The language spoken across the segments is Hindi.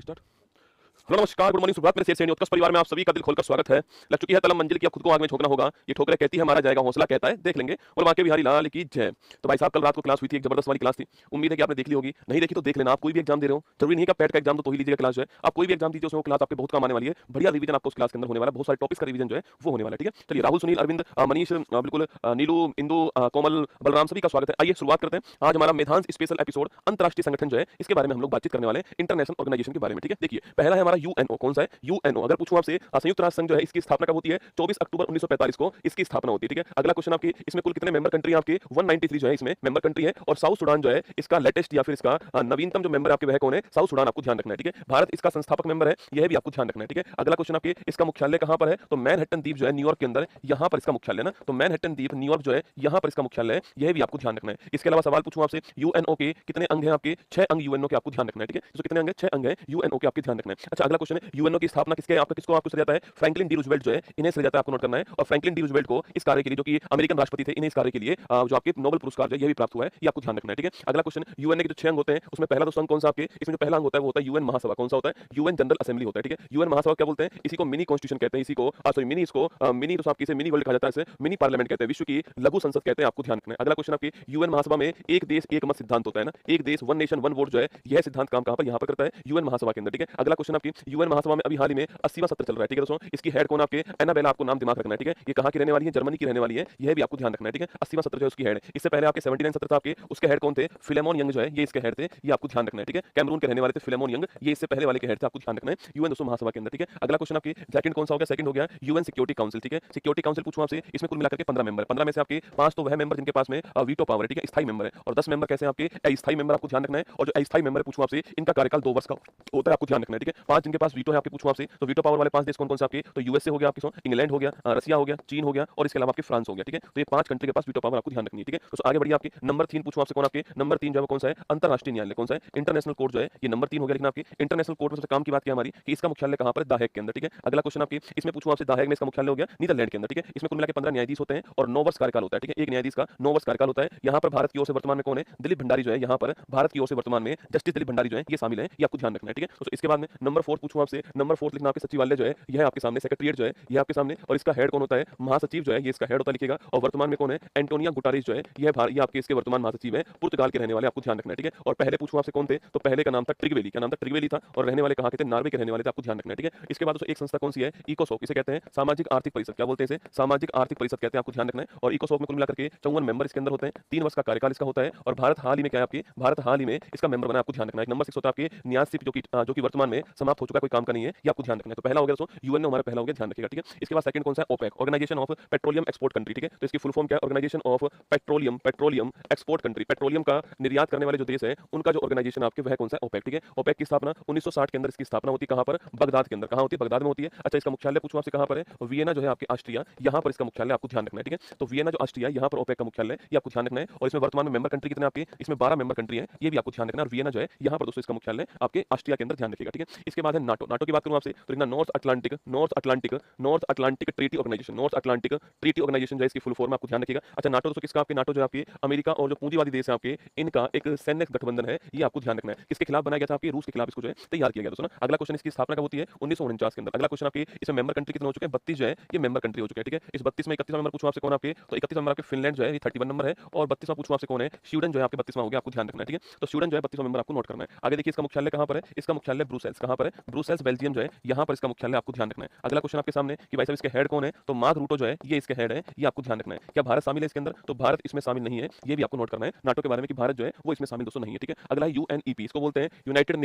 स्टार्ट। हेलो नमस्कार, गुड मॉर्निंग, सुप्रभात मेरे शेर सैनिक उत्कर्ष परिवार में आप सभी का दिल खोलकर स्वागत है। लग चुकी है तलम मंजिल की, अब खुद को आग में झोंकना होगा। ये ठोकरें कहती है हमारा जाएगा हौसला कहता है देख लेंगे, और बांके बिहारी लाल की जय। तो भाई साहब कल रात को क्लास हुई थी, एक जबरदस्त वाली क्लास थी। उम्मीद है कि आपने देख ली होगी, नहीं देखी तो देख लेना। आप कोई भी एग्जाम दे रहे हो, जरूरी नहीं कि आप पैट का एग्जाम तो ही लीजिएगा क्लास जो है। आप कोई भी एग्जाम दीजिए, उसमें क्लास आपके बहुत काम आने वाली है। बढ़िया रिवीजन आपको उस क्लास के अंदर होने वाला है, बहुत सारे टॉपिक्स का रिवीजन जो है वो होने वाला है। ठीक है, चलिए राहुल, सुनील, अरविंद, मनीष, बिल्कुल नीलू, इंदू, कोमल, बलराम, सभी का स्वागत है। आइए शुरुआत करते हैं। आज हमारा मेधांश स्पेशल एपिसोड अंतरराष्ट्रीय संगठन जो है इसके बारे में हम लोग बातचीत करने वाले हैं, इंटरनेशनल ऑर्गेनाइजेशन के बारे में। ठीक है, देखिए पहला है हमारा यूएनओ। कौन सा है यूएनओ? अगर पूछूं आपसे, संयुक्त राष्ट्र संघ जो है इसकी स्थापना कब होती है? 24 अक्टूबर 1945 को इसकी स्थापना होती है। ठीक है, अगला क्वेश्चन आपके, इसमें कुल कितने मेंबर कंट्री आपके? 193 जो है इसमें मेंबर कंट्री है। और साउथ सुडान जो है इसका लेटेस्ट या फिर इसका नवीनतम जो मेंबर आपके वह कौन है? साउथ सुडान, आपको ध्यान रखना है। ठीक है, भारत इसका संस्थापक मेंबर है, यह भी आपको ध्यान रखना है। ठीक है, अगला क्वेश्चन आपके, इसका मुख्यालय कहां पर है? तो मैनहट्टन द्वीप जो है न्यूयॉर्क के अंदर, यहां पर इसका मुख्यालय ना। तो मैनहट्टन द्वीप न्यूयॉर्क जो है यहां पर इसका मुख्यालय है, यह भी आपको ध्यान रखना है। इसके अलावा सवाल पूछूं आपसे, यूएनओ के कितने अंग हैं आपके? 6 अंग यूएनओ के आपको ध्यान रखना है। ठीक है, तो कितने अंग हैं? 6 अंग हैं यूएनओ के, आपके ध्यान रखना है। अच्छा, अगला क्वेश्चन है, यूएनओ की स्थापना किसके आपका किसको आपको जाता है? फ्रैंकलिन डी रूजवेल्ट जो है इन्हें श्रेय जाता है, आपको नोट करना है। और फ्रैंकलिन डी रूजवेल्ट को इस कार्य के लिए, जो कि अमेरिकन राष्ट्रपति थे, इन्हें इस कार्य के लिए जो आपके नोबेल पुरस्कार जो है यह भी प्राप्त हुआ है, ये आपको ध्यान रखना है। ठीक है, अगला क्वेश्चन, यूएनए के जो 6 अंग होते हैं उसमें पहला तो संघ कौन सा आपके? इसमें जो पहला अंग होता है वो होता है यूएन महासभा। कौन सा होता है? यूएन जनरल असेंबली होता है। ठीक है, यूएन महासभा क्या बोलते हैं? इसी को मिनी कॉन्स्टिट्यूशन कहते हैं, इसी को सॉरी मिनी, इसको मिनी तो आपकी इसे मिनी वर्ल्ड कहा जाता है, इसे मिनी पार्लियामेंट कहते हैं, विश्व की लघु संसद कहते हैं, आपको ध्यान रखना है। अगला क्वेश्चन आपकी, यूएन महासभा में एक देश एक मत सिद्धांत होता है ना, एक देश वन नेशन वन वोट जो है यह सिद्धांत काम कहां पर? यहां पर करता है यूएन महासभा के अंदर। ठीक है, अगला क्वेश्चन आपकी, यूएन महासभा में अभी हाल ही में 80वां सत्र चल रहा है। ठीक है दोस्तों, इसकी हेड कौन आपके? एनाबेला, आपको नाम दिमाग रखना है। ठीक है, ये कहां की रहने वाली है? जर्मनी की रहने वाली है, यह भी आपको ध्यान रखना है। ठीक है, 80वां सत्र जो है उसकी हेड है। इससे पहले आपके 79 सत्र था आपके, उसके हेड कौन थे? फिलेमोन यंग जो है ये इसके हेड थे, ये आपको ध्यान रखना है। ठीक है, कैमरून के रहने वाले थे फिलेमोन यंग, ये इससे पहले वाले के हेड थे, आपको ध्यान रखना है यूएन दोस्तों महासभा के अंदर। ठीक है, अगला क्वेश्चन आपकी सेकंड कौन सा हो गया? सेकंड हो गया यूएन सिक्योरिटी काउंसिल। ठीक है, सिक्योरिटी काउंसिल पूछूं आपसे, इसमें कुल मिलाकर के 15 मेंबर, 15 में से आपके 5 तो वह मेंबर जिनके पास में वीटो पावर है, ठीक है, स्थायी मेंबर है, और 10 मेंबर कैसे हैं आपके? अस्थायी मेंबर, आपको ध्यान रखना है। और जो अस्थायी मेंबर पूछूं आपसे, इनका कार्यकाल 2 वर्ष का होता है, आपको ध्यान रखना है। ठीक है, 5 जिनके पास वीटो है आपके पूछूं आपसे, तो वीटो पावर वाले 5 देश कौन कौन से आपके? तो यूएसए हो गया आपके, इंग्लैंड हो गया, रसिया हो गया, चीन हो गया, और इसके अलावा आपके फ्रांस हो गया। ठीक है, तो ये 5 कंट्री के पास वीटो पावर आपको ध्यान रखनी है। ठीक है, तो आगे बढ़िए आपके नंबर 3 पूछूं आपसे, कौन आपके? नंबर 3 जो है कौन सा है? अंतरराष्ट्रीय न्यायालय। कौन सा है? इंटरनेशनल कोर्ट जो है ये नंबर 3 हो गया। लेकिन आपके इंटरनेशनल कोर्ट में सबसे काम की बात क्या हमारी कि इसका मुख्यालय कहां पर? द हेग के अंदर। ठीक है, अगला क्वेश्चन आपके, इसमें पूछूं आपसे, द हेग में इसका मुख्यालय हो गया नीदरलैंड के अंदर। ठीक है, इसमें कुल मिलाकर 15 न्यायाधीश होते हैं और 9 वर्ष कार्यकाल होता है। ठीक है, एक न्यायाधीश का 9 वर्ष कार्यकाल होता है। यहां पर भारत की ओर से वर्तमान में कौन है? दिलीप भंडारी जो है, यहां पर भारत की ओर से वर्तमान में जस्टिस दिलीप भंडारी जो है ये शामिल है, ये आपको ध्यान रखना है। ठीक है, तो इसके बाद में नंबर 4 पूछूं आपसे, नंबर 4 लिखना आपके सचिवालय जो है यह आपके सामने, सेक्रेटरीट जो है यह आपके सामने, और इसका हेड कौन होता है? महासचिव जो है ये इसका हेड होता है, लिखिएगा। और वर्तमान में कौन है? एंटोनियो गुटेरेस जो है ये आपके इसके वर्तमान महासचिव है, पुर्तगाल के रहने वाले, आपको ध्यान रखना है। ठीक है, और पहले पूछूं आपसे कौन थे? तो पहले का नाम था ट्रिगवेली। क्या नाम था? ट्रिगवेली था, और रहने वाले कहां के थे? नॉर्वे के रहने वाले थे, आपको ध्यान रखना है। ठीक है, इसके बाद दोस्तों एक संस्था कौन सी है? इकोसोक, इसे कहते हैं सामाजिक आर्थिक परिषद। क्या बोलते हैं इसे? सामाजिक आर्थिक परिषद कहते हैं, आपको ध्यान रखना है। और इकोसोक में कुल मिलाकर के 54 मेंबर इसके अंदर होते हैं, 3 वर्ष का कार्यकाल इसका होता है। और भारत हाल ही में क्या है आपके? भारत हाल ही में इसका मेंबर बना, आपको ध्यान रखना है। नंबर 6 होता है आपके न्यासिप, जो कि वर्तमान में समाप्त हो चुका है, कोई काम का नहीं है, ये आपको ध्यान रखना है। तो पहला हो गया दोस्तों यूएनओ, हमारा पहला हो गया, ध्यान रखिएगा। ठीक है, इसके बाद सेकंड कौन सा है? OPEC, organisation of petroleum export country. ठीक है, तो इसकी फुल फॉर्म क्या है? Organisation of petroleum export country. Petroleum का निर्यात करने वाले जो देश है उनका जो ऑर्गेनाइजेशन आपके वह कौन सा है? ओपेक। ठीक है, ओपेक की स्थापना 1960 के अंदर इसकी स्थापना होती है, कहां पर? बगदाद के अंदर। कहां होती है? बगदाद में होती है। अच्छा, इसका मुख्यालय पूछूं आपसे कहां पर है? वियना जो है आपके ऑस्ट्रिया, यहां पर इसका मुख्यालय, आपको ध्यान रखना है। ठीक है, तो वियना जो ऑस्ट्रिया, यहां पर ओपेक का मुख्यालय है, ये आपको ध्यान रखना है। और इसमें वर्तमान में मेंबर कंट्री कितने आपके? इसमें 12 मेंबर कंट्री है, ये भी आपको ध्यान रखना है। और वियना जो है यहां पर दोस्तों इसका मुख्यालय आपके ऑस्ट्रिया के अंदर, ध्यान रखिएगा। ठीक है, इसके बाद है नाटो। नाटो की बात करूं आपसे तो लिखना North Atlantic Treaty Organisation. North Atlantic Treaty Organisation जो है इसकी फुल फॉर्म आपको ध्यान रखिएगा। अच्छा, नाटो दोस्तों किसका? आपके नाटो जो आपके अमेरिका और जो पूंजीवादी देश है आपके, इनका एक सैन्य गठबंधन है, ये आपको ध्यान रखना है। किसके खिलाफ बनाया गया था? आपके रूस के खिलाफ इसको जो है तैयार किया गया दोस्तों ना। अगला क्वेश्चन, इसकी स्थापना कब होती है? 1949 के अंदर। अगला क्वेश्चन आपके, इसमें मेंबर कंट्री कितने हो चुके हैं? 32 जो है ये मेंबर कंट्री हो चुके हैं। ठीक है, इस 32 में 31वां नंबर पूछूं आपसे कौन आपके? तो 31वां नंबर आपके फिनलैंड जो है ये 31 नंबर है। और 32वां पूछूं आपसे कौन है? स्वीडन जो है आपके 32वां हो गया, आपको ध्यान रखना है। ठीक है, तो स्वीडन जो है 32वां नंबर, आपको नोट करना है। आगे देखिए इसका मुख्यालय कहां पर है? इसका मुख्यालय ब्रुसेल्स। कहां पर है? ब्रुसेल्स बेल्जियम जो है यहां पर इसका मुख्यालय, आपको ध्यान रखना है। अगला क्वेश्चन आपके सामने कि भाई साहब इसके हेड कौन है? तो मार्क रूटो जो है ये इसके हेड है, ये आपको ध्यान रखना है। क्या भारत शामिल है इसके अंदर? तो भारत इसमें शामिल नहीं है, ये भी आपको नोट करना है नाटो के बारे में कि भारत जो है वो इसमें शामिल दोस्तों नहीं है। ठीक है, अगला यूएनईपी, इसको बोलते हैं यूनाइटेड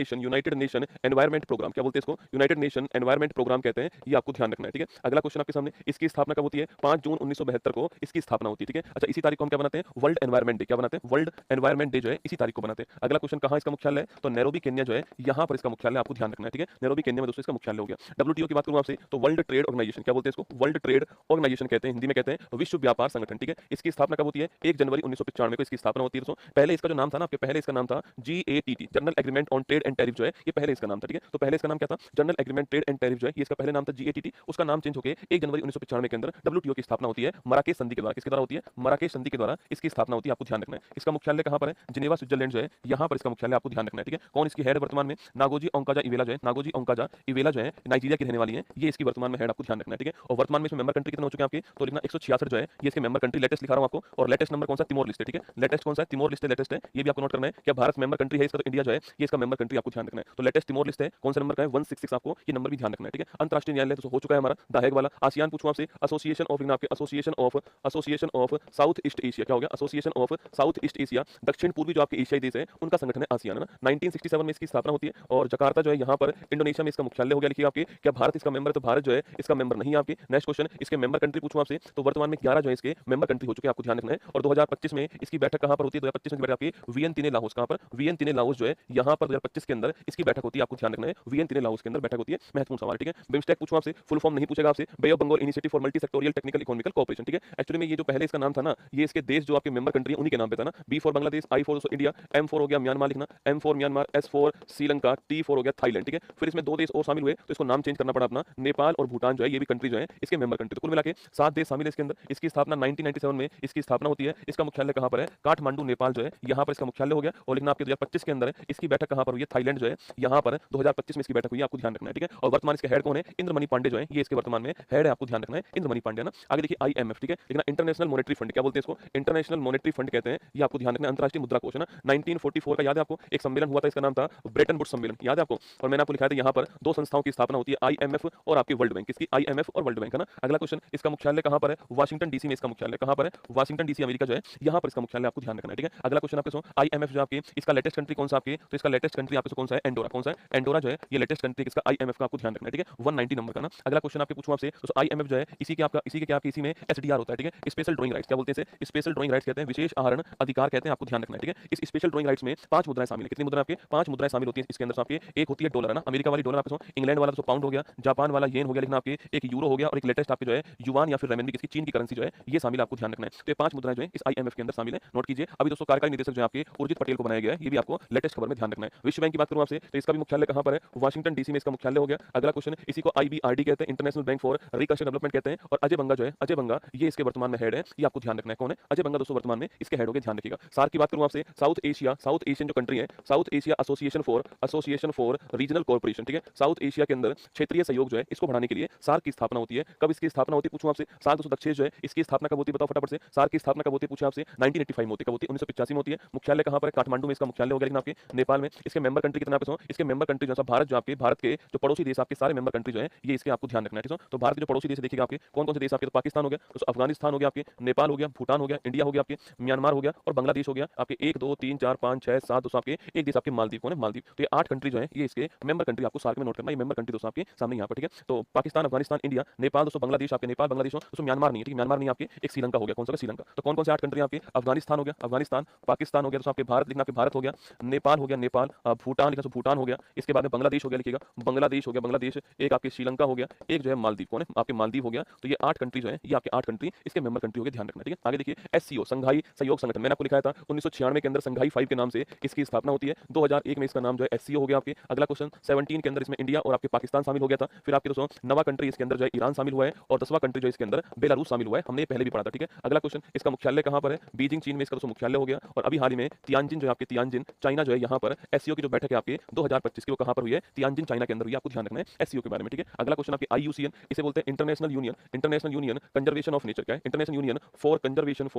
नेशन एनवायरमेंट प्रोग्राम। क्या बोलते हैं इसको? यूनाइटेड नेशन एनवायरमेंट प्रोग्राम कहते हैं, ये आपको ध्यान रखना है। ठीक है, अगला क्वेश्चन आपके सामने, इसकी स्थापना कब होती है? 5 जून 1972 को इसकी स्थापना होती है। ठीक है, अच्छा, इसी तारीख को हम क्या बनाते हैं? World environment day. क्या बनाते हैं? वर्ल्ड एनवायरमेंट डे जो है इसी तारीख को बनाते हैं। अगला क्वेश्चन, कहां इसका मुख्यालय? तो नैरोबी केन्या जो है यहां पर इसका मुख्यालय, आपको ध्यान रखना है। ठीक है, नैरोबी केन्या में दोस्तों इसका मुख्यालय हो गया। डब्ल्यूटीओ की बात करूं आपसे तो वर्ल्ड ट्रेड ऑर्गेनाइजेशन। क्या बोलते हैं इसको? वर्ल्ड ट्रेड ऑर्गेनाइजेशन कहते हैं, हिंदी में कहते हैं विश्व व्यापार संगठन। ठीक है, इसकी स्थापना कब होती है? 1 जनवरी 1995 को इसकी स्थापना होती है दोस्तों। पहले इसका जो नाम था ना आपके, पहले इसका नाम था GATT, general agreement on trade and tariff जो है ये पहले इसका नाम था। ठीक है, तो पहले इसका नाम क्या था? General agreement trade and tariff जो है ये इसका पहले नाम था GATT, उसका नाम चेंज होकर 1 जनवरी 1995 के अंदर डब्ल्यूटीओ की स्थापना होती है मराकेश संधि के द्वारा। किसके द्वारा होती है? मराकेश संधि के द्वारा इसकी स्थापना होती है, आपको ध्यान रखना है। इसका मुख्यालय कहां पर है? जिनेवा स्विट्जरलैंड जो है यहां पर इसका मुख्यालय, आपको ध्यान रखना है। ठीक है, कौन इसकी हेड वर्तमान में? नागोजी ओंकाजा इवेला जो है, नागोजी ओंकाजा इवेला जो है नाइजीरिया की रहने वाली है, ये इसकी वर्तमान में हेड, आपको ध्यान रखना है, ठीक है। और वर्तमान में इसमें मेंबर कंट्री कितने हो चुके हैं आपके, तो लिखना 166 जो है ये इसके मेंबर कंट्री, लेटेस्ट लिखा रहा हूं आपको। और लेटेस्ट नंबर कौन सा, तिमोर लिस्ट है, ठीक है। लेटेस्ट कौन सा है, तिमोर लिस्ट है, लेटेस्ट है, ये भी आपको नोट करना है। क्या भारत मेंबर कंट्री है इसका, तो इंडिया जो है ये इसका मेंबर कंट्री, आपको ध्यान रखना है। तो लेटेस्ट तिमोर लिस्ट है, कौन सा नंबर का है, 166, आपको ये नंबर भी ध्यान रखना है, ठीक है। अंतरराष्ट्रीय न्यायालय तो हो चुका है हमारा, द हेग वाला। आसियान पूछूं आपसे, एसोसिएशन ऑफ, आपके association of south east Asia, क्या हो गया, association of south east Asia, दक्षिण पूर्वी जो आपके एशियाई देश है उनका संगठन है आसियान, है ना। 1967 में इसकी स्थापना होती है और जकार्ता जो है यहाँ पर इंडोनेशिया में इसका मुख्यालय हो गया। लिखिए आपके, क्या भारत इसका मेंबर है, तो भारत जो है इसका मेंबर नहीं है आपके। नेक्स्ट क्वेश्चन, इसके मेंबर कंट्री पूछूं आपसे, तो वर्तमान में 11 जो है इसके मेंबर कंट्री हो चुके हैं, आपको ध्यान रखना है। और 2025 में इसकी बैठक कहां पर होती है, 2025 में बैठक आपकी वियंतिने लाओस, कहां पर, वियंतिने लाओस जो है यहाँ पर 2025 के अंदर इसकी बैठक होती है, आपको ध्यान रखना है। वियंतिने लाओस के अंदर बैठक होती है, महत्वपूर्ण सवाल, ठीक है। बिम्स्टेक पूछूं आपसे, फुल फॉर्म नहीं पूछेगा आपसे, bay of Bengal initiative for multi sectoral technical economical cooperation, ठीक है। एक्चुअली में ये जो पहले इसका नाम था ना, ये इसके देश जो आपके मेंबर कंट्री उन्हीं के नाम पे था ना। B for Bangladesh, I for India, M for हो गया म्यांमार लिखना, M for Myanmar, S for Sri Lanka, T for हो गया थाईलैंड, ठीक है। फिर इसमें 2 देश और शामिल हुए तो इसको नाम चेंज करना पड़ा अपना, नेपाल और भूटान जो है ये भी कंट्री जो है इसके मेंबर कंट्री। तो कुल मिला के 7 देश शामिल है इसके अंदर। इसकी स्थापना 1997 में इसकी स्थापना होती है। इसका मुख्यालय कहां पर है, काठमांडू नेपाल जो है यहाँ पर इसका मुख्यालय हो गया। और लिखना आपके 2025 के अंदर है इसकी बैठक कहां पर हुई है, थाईलैंड जो है यहाँ पर 2025 में इसकी बैठक हुई है, आपको ध्यान रखना है, ठीक है। और वर्तमान इसके हेड कौन है, इंद्रमणि पांडे जो है ये इसके वर्तमान में हेड है, आपको ध्यान रखना है, इंद्रमणि पांडे ना। आगे देखिए IMF, ठीक है, लेकिन इंटरनेशनल मॉनेटरी फंड, क्या बोलते हैं इसको, इंटरनेशनल मॉनेटरी फंड कहते हैं, ये आपको ध्यान रखना है। अंतरराष्ट्रीय मुद्रा कोष है ना, 1944 का याद है आपको, एक सम्मेलन हुआ था, इसका नाम था ब्रेटन वुड्स सम्मेलन, याद है आपको। और मैंने आपको लिखा था यहाँ पर 2 संस्थाओं की स्थापना होती है, IMF और आपकी वर्ल्ड बैंक, इसकी IMF और वर्ल्ड बैंक, है ना। अगला क्वेश्चन, इसका मुख्यालय कहां पर है, वाशिंगटन डीसी में इसका मुख्यालय कहां पर है, वाशिंगटन डीसी अमेरिका जो है यहाँ पर इसका मुख्यालय, आपको ध्यान रखना है, ठीक है। अगला क्वेश्चन आपके सो IMF जो आपकी, इसका लेटेस्ट कंट्री कौन सा आपकी, तो इसका लेटेस्ट कंट्री आपके कौन सा है, एंडोरा, कौन सा है, एंडोरा जो है ये लेटेस्ट कंट्री इसका IMF का, आपको ध्यान रखना है, ठीक है। 190 नंबर का ना। अगला क्वेश्चन आपके पूछूं आपसे, तो IMF जो है इसी के क्या आपके इसी में SDR होता है, ठीक है, स्पेशल ड्राइंग राइट्स, क्या बोलते हैं इसे, स्पेशल ड्राइंग राइट्स कहते हैं, विशेष आहरण अधिकार कहते हैं, आपको ध्यान रखना है, ठीक है। इस स्पेशल ड्राइंग राइट्स में 5 मुद्राएं शामिल है, कितनी मुद्राएं आपके, 5 मुद्राएं शामिल होती हैं इसके अंदर आपके। एक होती है डॉलर, है ना, अमेरिका वाली डॉलर आपके, इंग्लैंड वाला तो पाउंड हो गया, जापान वाला येन हो गया, लिखना आपके, एक यूरो हो गया, और एक लेटेस्ट आपके जो है युआन या फिर रेमनबी, किसकी, चीन की करेंसी जो है ये शामिल, आपको ध्यान रखना है। तो ये 5 मुद्राएं जो है इस IMF के अंदर शामिल है, नोट कीजिए। अभी दोस्तों कार्यकारी निदेशक जो है आपके उर्जित पटेल को बनाया गया है, ये भी आपको लेटेस्ट खबर में ध्यान रखना है। विश्व बैंक की बात करूं आपसे, तो इसका भी मुख्यालय कहां पर है, वाशिंगटन डीसी में इसका मुख्यालय हो गया। अगला क्वेश्चन, इसी को IBRD कहते हैं, international bank for reconstruction development कहते हैं। और अजय बंगा जो है, अजय बंगा ये इसके वर्तमान में हेड है, ये आपको ध्यान रखना है, कौन है, अजय बंगा दोस्तों वर्तमान में इसके हेड हो गए, ध्यान रखिएगा। सार्क की बात करूं आपसे, साउथ एशियन जो कंट्री है, south Asia association for regional cooperation, ठीक है। साउथ एशिया के अंदर क्षेत्रीय सहयोग जो है इसको बढ़ाने के लिए सार्क की स्थापना होती है। कब इसकी स्थापना होती है पूछूं आपसे, सार्क दोस्तों दक्षेश जो है इसकी स्थापना कब होती है, बताओ फटाफट से। सार्क की स्थापना कब होती है पूछे आपसे, 1985 में होती है, कब होती है, 1985 में होती है। मुख्यालय कहां पर है, काठमांडू में इसका मुख्यालय हो गया, लेकिन आपके नेपाल में। इसके मेंबर कंट्री कितना आपके, इसके मेंबर कंट्री जो है भारत, जो आपके भारत के जो पड़ोसी देश आपके सारे मेंबर कंट्री जो है ये इसके, आपको ध्यान रखना है, ठीक है। तो भारत के जो पड़ोसी देश देखिएगा आपके कौन कौन से देश आपके, तो पाकिस्तान हो गया, तो अफगानिस्तान हो गया आपके, नेपाल हो गया, भूटान हो गया, इंडिया हो गया आपके, म्यांमार हो गया, और बांग्लादेश हो गया आपके। 1 2 3 4 5 6 7 दोस्तों आपके, एक देश आपके मालदीव, कौन है, मालदीव। तो ये 8 कंट्री जो है ये इसके मेंबर कंट्री, आपको सार्क में नोट करना है। ये मेंबर कंट्री दोस्तों आपके सामने यहाँ पर, ठीक है। तो पाकिस्तान, अफगानिस्तान, इंडिया, नेपाल दोस्तों, बांग्लादेश आपके, नेपाल बांग्लादेश दोस्तों, म्यांमार नहीं है, ठीक है, म्यांमार नहीं आपके, एक श्रीलंका हो गया, कौन सा, श्रीलंका। तो कौन कौन से 8 कंट्री आपके, अफगानिस्तान हो गया, अफगानिस्तान, पाकिस्तान हो गया दोस्तों आपके, भारत लिखना आपके, भारत हो गया, नेपाल हो गया, नेपाल, भूटान लिखा, भूटान हो गया। इसके बाद में बांग्लादेश हो गया, लिखिएगा बांग्लादेश हो गया, बांग्लादेश, एक आपके श्रीलंका हो गया, एक जो है मालदीव, कौन है, आपके मालदीव हो गया। तो ये 8 कंट्री जो है ये आपके 8 कंट्री इसके मेंबर कंट्री हो गए, ध्यान रखना, ठीक है। आगे देखिए SCO, संघाई सहयोग संगठन, मैंने आपको लिखाया था 1996 के अंदर संघाई 5 के नाम से इसकी स्थापना होती है। 2001 में इसका नाम जो है SCO हो गया आपके। अगला क्वेश्चन, 17 के अंदर इसमें इंडिया और आपके पाकिस्तान शामिल हो गया था। फिर आपके दोस्तों 9वां कंट्री इसके अंदर जो है ईरान शामिल हुआ है, और 10वां कंट्री जो इसके अंदर बेलारूस शामिल हुआ है, हमने पहले भी पढ़ा था, ठीक है। अगला क्वेश्चन, इसका मुख्यालय कहां पर है, बीजिंग चीन में इसका दोस्तों मुख्यालय हो गया। और अभी हाल ही में तियानजिन जो है आपके, तियानजिन चाइना जो है यहाँ पर SCO की जो बैठक है आपके 2025 की, वो कहां पर हुई है, तियानजिन चाइना के अंदर हुई है, आपको ध्यान रखना है SCO के बारे में, ठीक है। अगला क्वेश्चन आपके IUCN, इसे बोलते हैं international union conservation of nature, क्या है, international union for conservation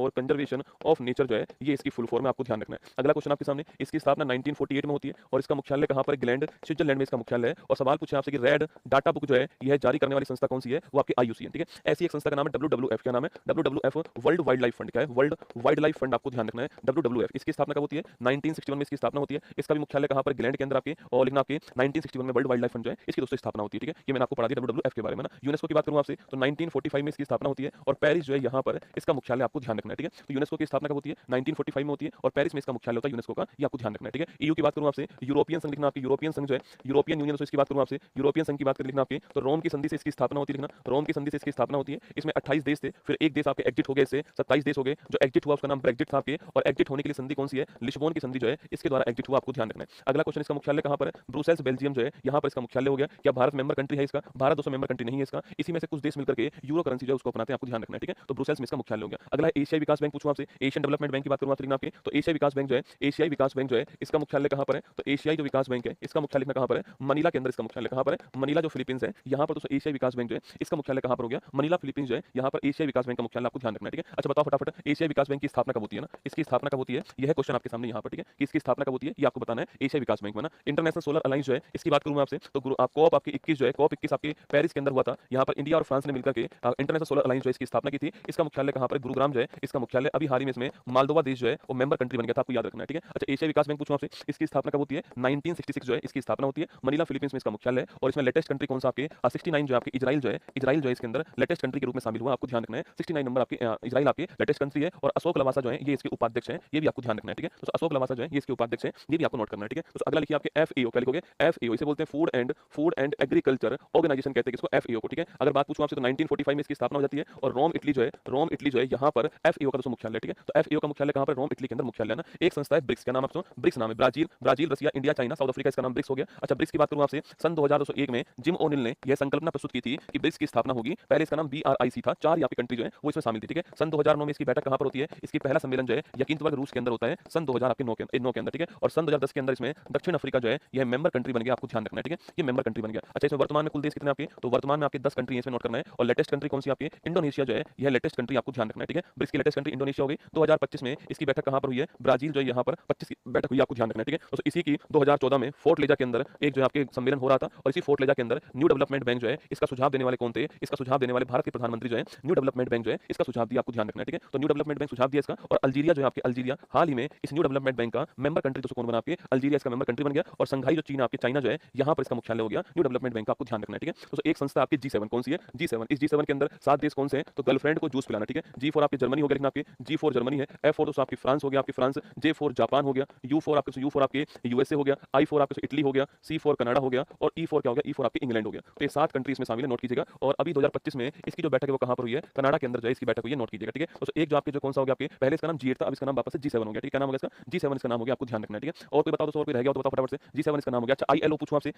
of nature जो है ये इसकी फुल फॉर्म है, आपको ध्यान रखना है। अगला क्वेश्चन आपके सामने, इसकी स्थापना 1948 में होती है, और इसका मुख्यालय कहां पर, ग्लैंड, स्विट्जरलैंड में इसका मुख्यालय है। और सवाल पूछे आपसे कि रेड डाटा बुक जो है यह जारी करने वाली संस्था कौन सी है, वो आपकी IUCN, ठीक है। ऐसी एक संस्था का नाम है WWF, क्या नाम है, WWF, world wild life fund, क्या है, वर्ल्ड वाइल्ड लाइफ फंड, आपको ध्यान रखना है WWF। इसकी स्थापना कब होती है, 1961 में इसकी स्थापना होती है। इसका भी मुख्यालय कहां पर, ग्लैंड के अंदर आपके। और लिखना आपके 1961 में वर्ल्ड वाइल्ड लाइफ फंड जो है इसकी दोस्तों स्थापना होती है, ठीक है। ये मैंने आपको पढ़ा दिया WWF के बारे में ना। यूनेस्को की बात करूं आपसे, तो 1945 में इसकी स्थापना होती है, और पेरिस जो है यहाँ पर इसका मुख्यालय, आपको ध्यान रखना है, ठीक है। तो यूनेस्को की स्थापना कब होती है, 1945 में होती है, और पेरिस में इसका मुख्यालय होता है यूनेस्को का, ये आपको ध्यान रखना है, ठीक है। EU की बात करूं आपसे, यूरोपियन संघ लिखना आपकी, यूरोपियन संघ जो है, यूरोपियन यूनियन, इसकी बात करूं आपसे, यूरोपियन संघ की बात कर लिखना आपकी। तो रोम की संधि से इसकी स्थापना होती है, लिखना रोम की संधि से इसकी स्थापना होती है। इसमें 28 देश थे, फिर एक देश आपके एग्जिट हो गए, इससे 27 देश हो गए। जो एग्जिट हुआ उसका नाम ब्रेक्जिट था आपके, और एग्जिट होने के लिए संधि कौन सी है, लिस्बोन की संधि जो है इसके द्वारा एग्जिट हुआ, आपको ध्यान रखना है। अगला क्वेश्चन, इसका मुख्यालय कहां पर है, ब्रुसेल्स, बेल्जियम जो है यहाँ पर इसका मुख्यालय हो गया। क्या भारत मेंबर कंट्री है इसका, भारत दोस्तों मेंबर कंट्री नहीं है इसका। इसी में से कुछ देश मिलकर के यूरो करेंसी जो है उसको अपनाते हैं, आपको ध्यान रखना है, ठीक है। तो ब्रुसेल्स में इसका मुख्यालय हो गया। अगला एशियाई विकास बैंक पूछूं आपसे, एशियन डेवलपमेंट बैंक की बात करूं आपसे, आपके तो एशियाई विकास बैंक जो है, एशियाई विकास बैंक जो है इसका मुख्यालय कहां पर है, तो एशियाई जो विकास बैंक है इसका मुख्यालय कहां पर पर है, मनीला के अंदर इसका मुख्यालय कहाँ पर है, मनीला जो फिलीपींस है, यहाँ पर दोस्तों एशियाई विकास बैंक जो है इसका मुख्यालय कहाँ पर हो गया, मनीला फिलीपींस जो है यहाँ पर एशियाई विकास बैंक का मुख्यालय आपको ध्यान रखना है, ठीक है। अच्छा बताओ फटाफट, एशियाई विकास बैंक की स्थापना कब होती है ना, इसकी स्थापना कब होती है, यह क्वेश्चन आपके सामने यहाँ पर, ठीक है, कि इसकी स्थापना कब होती है ये आपको बताना है। एशियाई विकास बैंक में ना इंटरनेशनल सोलर अलायंस जो है इसकी बात करूँ मैं आपसे, तो कॉप आपकी 21 जो है, कॉप 21 आपके पेरिस के अंदर हुआ था। यहाँ पर इंडिया और फ्रांस ने मिलकर के इंटरनेशनल सोलर अलायंस जो है इसकी स्थापना की थी। इसका मुख्यालय कहाँ पर, गुरुग्राम जो है इसका मुख्यालय। अभी हाल ही में इसमें मालदोवा देश जो है वो मेंबर कंट्री बन गया था, आपको याद रखना है, ठीक है। अच्छा एशियाई विकास बैंक पूछूं आपसे, इसकी स्थापना कब होती है, 1966 जो है इसकी स्थापना होती है। मनीला फिलीपींस में इसका मुख्यालय है और इसमें लेटेस्ट कंट्री कौन सा आपके 69 जो है आपके इजराइल जो है, इजराइल जो है इसके अंदर लेटेस्ट कंट्री के रूप में शामिल हुआ, आपको ध्यान रखना है। 69 नंबर आपके इजराइल आपके लेटेस्ट कंट्री है और अशोक लवासा जो है ये इसके उपाध्यक्ष है, ये भी आपको ध्यान रखना है, ठीक है। तो अशोक लवासा जो है ये इसके उपाध्यक्ष है, ये भी आपको नोट करना है, ठीक है। तो अगला लिखिए आपके एफएओ, क्या लिखोगे, एफएओ, इसे बोलते हैं फूड एंड एग्रीकल्चर ऑर्गेनाइजेशन कहते हैं इसको, एफएओ को, ठीक है। अगर बात पूछूं आपसे तो 1945 में इसकी स्थापना हो जाती है और रोम इटली जो है यहाँ पर एफएओ का दोस्तों मुख्यालय, ठीक है। तो एफएओ का मुख्यालय कहाँ पर, रोम इटली के अंदर मुख्यालय है ना। एक संस्था है ब्रिक्स, क्या नाम है, ब्रिक्स नाम है, Brazil Russia India China South Africa, इसका नाम ब्रिक्स हो गया। अच्छा ब्रिक्स की बात करूं आपसे, सन 2001 में जिम ओनिल ने यह संकल्पना प्रस्तुत की थी कि ब्रिक्स की स्थापना होगी। पहले इसका नाम BRIC था, 4 यहाँ पे कंट्री जो है वो इसमें शामिल थी, ठीक है। सन 2009 में इसकी बैठक कहाँ पर होती है, इसकी पहला सम्मेलन जो है यकीनतबर्ग रूस के अंदर होता है सन 2009 के अंदर, ठीक है। और सन 2010 के अंदर इसमें दक्षिण अफ्रीका जो है यह मेंबर कंट्री बन गया, आपको ध्यान रखना है, ठीक है, ये मेंबर कंट्री बन गया। अच्छा इसमें वर्तमान में कुल देश कितने आपके, तो वर्तमान में आपके 10 कंट्री इसमें नोट करना है और लेटेस्ट कंट्री कौन सी आपकी, इंडोनेशिया जो है यह लेटेस्ट कंट्री, आपको ध्यान रखना है, ठीक है। ब्रिक्स की लेटेस्ट कंट्री इंडोनेशिया हो गई। 2025 में इसकी बैठक कहाँ पर हुई है, ब्राजील जो है यहाँ पर 25 की बैठक हुई, आपको ध्यान रखना है, ठीक है। तो इसी की 2014 में फोर्ट लेजा के अंदर एक जो है आपके सम्मेलन हो रहा था और इसी फोर्ट लेजा के अंदर न्यू डेवलपमेंट बैंक जो है इसका सुझाव देने वाले कौन थे, इसका सुझाव देने वाले भारत के प्रधानमंत्री जो है न्यू डेवलपमेंट बैंक जो है इसका सुझाव दिया, आपको ध्यान रखना है, ठीक है। तो न्यू डेवलपमेंट बैंक सुझाव दिया इसका, और अल्जीरिया जो है आपके, अल्जीरिया हाल ही में इस न्यू डेवलपमेंट बैंक का मेंबर कंट्री तो कौन बना आपके, अल्जीरिया इसका मेंबर कंट्री बन गया। और संघाई जो चीन आपके चाइना जो है यहाँ पर इसका मुख्यालय हो गया न्यू डेवलपमेंट बैंक का, आपको ध्यान रखना है, ठीक है। तो एक संस्था आपकी G7 कौन सी है, G7, इस G7 के अंदर 7 देश कौन से हैं, तो गर्लफ्रेंड को जूस पिलाना, ठीक है। G4 आपकी जर्मनी हो गया, लेकिन आपकी G4 जर्मनी है, F4 तो आपकी फ्रांस हो गया, आपकी फ्रांस, J4 जापान हो गया, U4 आपके USA हो गया, I4 आपके इटली हो गया, C4 कनाडा हो गया और E4 क्या हो गया, E4 आपके इंग्लैंड हो गया। तो ये 7 कंट्री इसमें शामिल है, नोट कीजिएगा। और अभी 2025 में इसकी जो बैठक है वो कहाँ पर हुई है, कनाडा के अंदर जो है इसकी बैठक हुई है, नोट कीजिएगा, ठीक है। तो एक जो आपके जो कौन सा हो गया आपके, पहले इसका नाम G8 था, अब इसका नाम वापस से G7 हो गया, ठीक है। क्या नाम हो गया इसका, G7 इसका नाम हो गया, आपको ध्यान रखना है, ठीक है। और कोई बताओ, तो और कोई रह गया तो बताओ फटाफट से, G7 इसका नाम हो गया। अच्छा ILO पूछूं आपसे,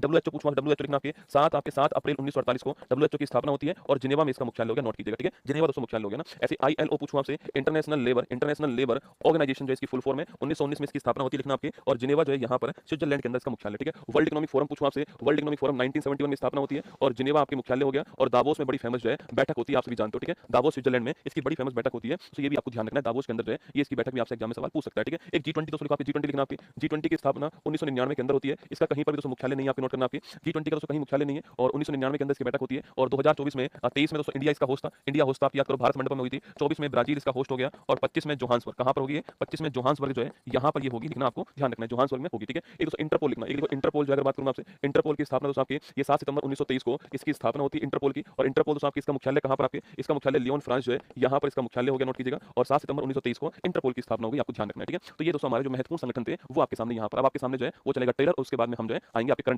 WHO पूछूं, WHO लिखना आपके 7 अप्रैल 1948 को WHO की स्थापना होती है और जिनेवा में इसका मुख्यालय हो गया, नोट कीजिएगा, ठीक है। जिनेवा दोस्तों मुख्यालय हो गया ना। ऐसे ILO पूछूं आपसे, इंटरनेशनल लेबर ऑर्गेनाइजेशन जो इसकी फुल फॉर्म है, 1919 में इसकी स्थापना होती है, लिखना आपके। और जिनेवा जो है यहाँ पर स्विट्जरलैंड के अंदर इसका मुख्यालय, ठीक है। वर्ल्ड इकोनॉमिक फोरम पूछूं आपसे, वर्ल्ड इकोनॉमिक फोरम 1971 में स्थापना होती है और जिनेवा आपके मुख्यालय हो गया। और दावोस में बड़ी फेमस जो है बैठक होती है, आप सभी जानते हो, ठीक है। दावोस स्विट्जरलैंड में इसकी बड़ी फेमस बैठक होती है, तो ये भी आपको ध्यान रखना है, दावोस के अंदर जो है ये इसकी बैठक भी आपसे एग्जाम में सवाल पूछ सकता है, ठीक है। एक G20 दोस्तों लिखो आपके, G20 लिखना आपकी, G20 की स्थापना 1999 के अंदर होती है। इसका कहीं पर भी दोस्तों मुख्यालय नहीं है, आपके नोट करना आपकी, G20 का दोस्तों कहीं मुख्यालय नहीं है और 1999 के अंदर इसकी बैठक होती है। और 2024 में 23 में दोस्तों इंडिया इसका होस्ट था, आप याद करो, भारत मंडपम में हुई थी। 24 में ब्राजील इसका होस्ट हो गया और 25 में जोहान्सबर्ग, कहां पर होगी, 25 में जोहान्सबर्ग जो है यहाँ पर ये होगी, लिखना आपको ध्यान रखना है, जोहान्सबर्ग में होगी, ठीक है। एक दोस्तों इंटरपोल लिखना, एक देखो इंटरपोल जो अगर बात करूं आपसे, इंटरपोल की स्थापना दोस्तों आपकी ये 7 सितंबर 1923 को इसकी स्थापना होती है इंटरपोल की। और इंटरपोल दोस्तों आपकी इसका मुख्यालय कहां पर आपके, इसका मुख्यालय लियोन फ्रांस जो है यहाँ पर इसका मुख्यालय हो गया, नोट कीजिएगा। और 7 सितंबर 1923 को इंटरपोल की स्थापना होगी, आपको ध्यान रखना है, ठीक है। तो ये दोस्तों हमारे जो महत्वपूर्ण संगठन थे वो आपके सामने यहाँ पर, अब आपके सामने जो है वो चलेगा ट्रेलर और उसके बाद में हम जो है आएंगे आपके करंट